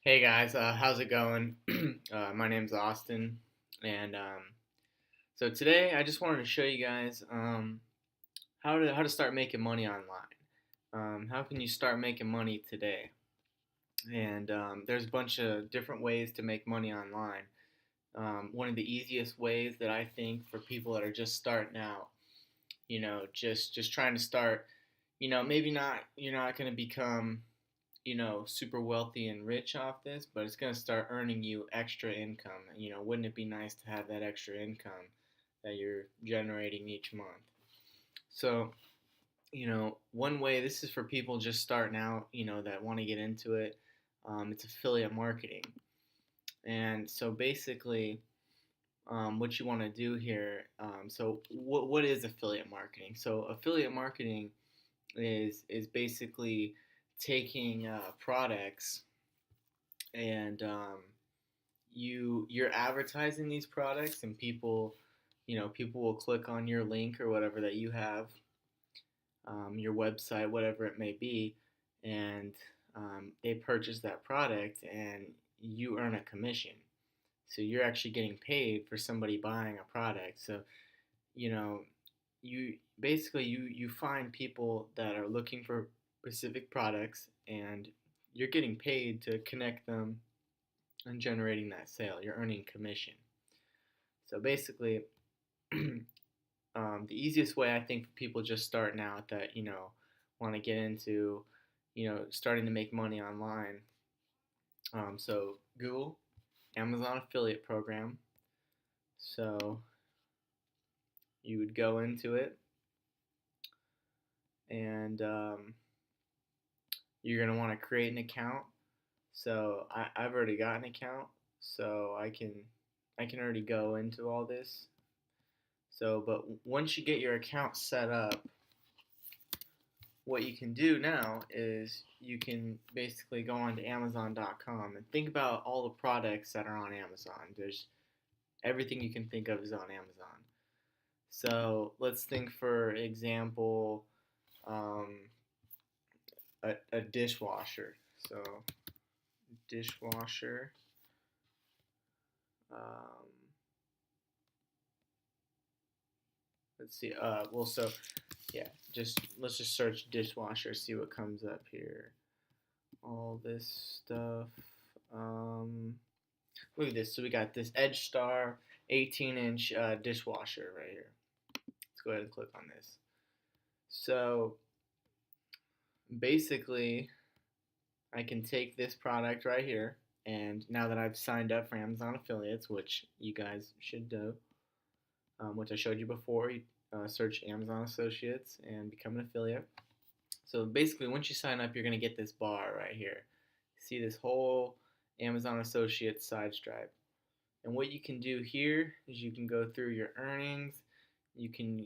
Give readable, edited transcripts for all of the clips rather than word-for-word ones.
Hey guys, how's it going? My name's Austin, and so today I just wanted to show you guys how to start making money online. How can you start making money today? And there's a bunch of different ways to make money online. One of the easiest ways that I think for people that are just starting out, just trying to start, maybe not you're not going to become super wealthy and rich off this, but it's going to start earning you extra income. Wouldn't it be nice to have that extra income that you're generating each month? So, one way this is for people just starting out, that want to get into it. It's affiliate marketing. And so basically, what you want to do here, so what is affiliate marketing? So affiliate marketing is basically taking products and you're advertising these products and people will click on your link or whatever that you have, your website, whatever it may be, and they purchase that product and you earn a commission. So you're actually getting paid for somebody buying a product. So you know you basically you find people that are looking for specific products and you're getting paid to connect them and generating that sale. You're earning commission. So basically, the easiest way I think for people just starting out that want to get into starting to make money online. So Google Amazon affiliate program. So you would go into it and you're gonna want to create an account. So I've already got an account, so I can already go into all this. So, but once you get your account set up, what you can do now is you can basically go on to Amazon.com and think about all the products that are on Amazon. There's everything you can think of is on Amazon. So let's think, for example, um, a dishwasher. So dishwasher. Um, let's see. So yeah, just let's just search dishwasher, see what comes up here. All this stuff. Um, Look at this. So we got this Edge Star 18-inch dishwasher right here. Let's go ahead and click on this. So basically, I can take this product right here, and now that I've signed up for Amazon affiliates, which you guys should do, which I showed you before, you search Amazon Associates and become an affiliate. So basically, once you sign up, you're going to get this bar right here. See this whole Amazon Associates side stripe. And what you can do here is you can go through your earnings. You can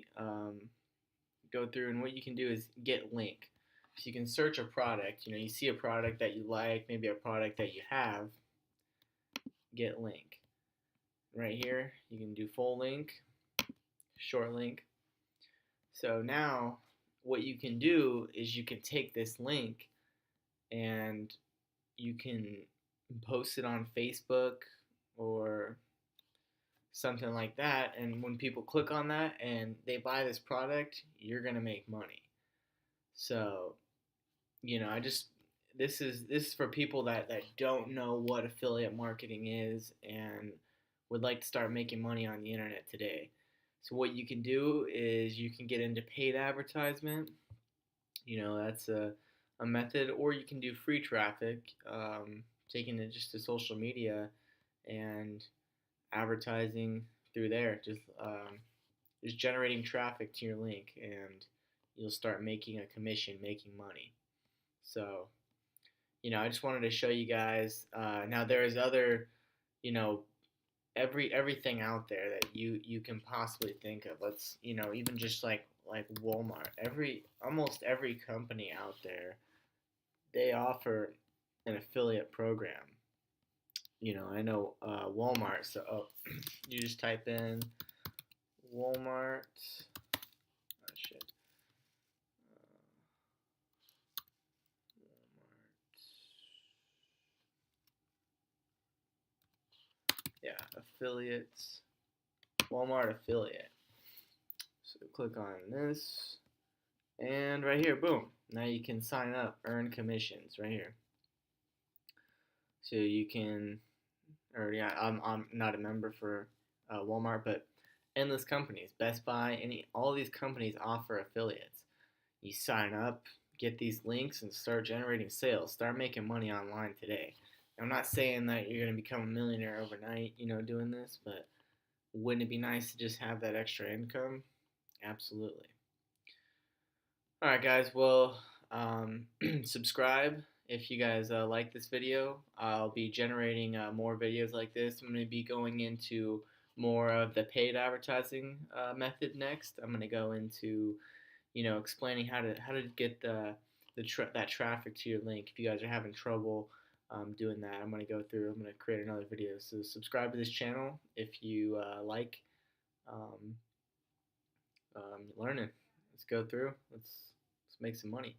go through, and what you can do is get link. So you can search a product. You see a product that you like, maybe a product that you have. Get link. Right here, you can do full link, short link. So now, what you can do is you can take this link and you can post it on Facebook or something like that, and when people click on that and they buy this product, you're gonna make money. So I just this is for people that don't know what affiliate marketing is and would like to start making money on the internet today. So what you can do is you can get into paid advertisement. That's a method, or you can do free traffic, taking it just to social media and advertising through there, just generating traffic to your link, and you'll start making a commission, making money. So, I just wanted to show you guys. Now there is other, you know, everything out there that you can possibly think of. Let's, even just like Walmart. Almost every company out there, they offer an affiliate program. I know Walmart. So you just type in Walmart. Oh shit. Walmart. affiliates, Walmart affiliate. So click on this, and right here, boom. Now you can sign up, earn commissions right here. So you can, or yeah, I'm not a member for Walmart, but endless companies, Best Buy, all these companies offer affiliates. You sign up, get these links, and start generating sales. Start making money online today. I'm not saying that you're gonna become a millionaire overnight, doing this, but wouldn't it be nice to just have that extra income? Absolutely. All right, guys. Well, subscribe if you guys like this video. I'll be generating more videos like this. I'm going to be going into more of the paid advertising method next. I'm going to go into, explaining how to get that traffic to your link. If you guys are having trouble doing that, I'm going to go through. I'm going to create another video. So subscribe to this channel if you like um, learning. Let's go through. Let's make some money.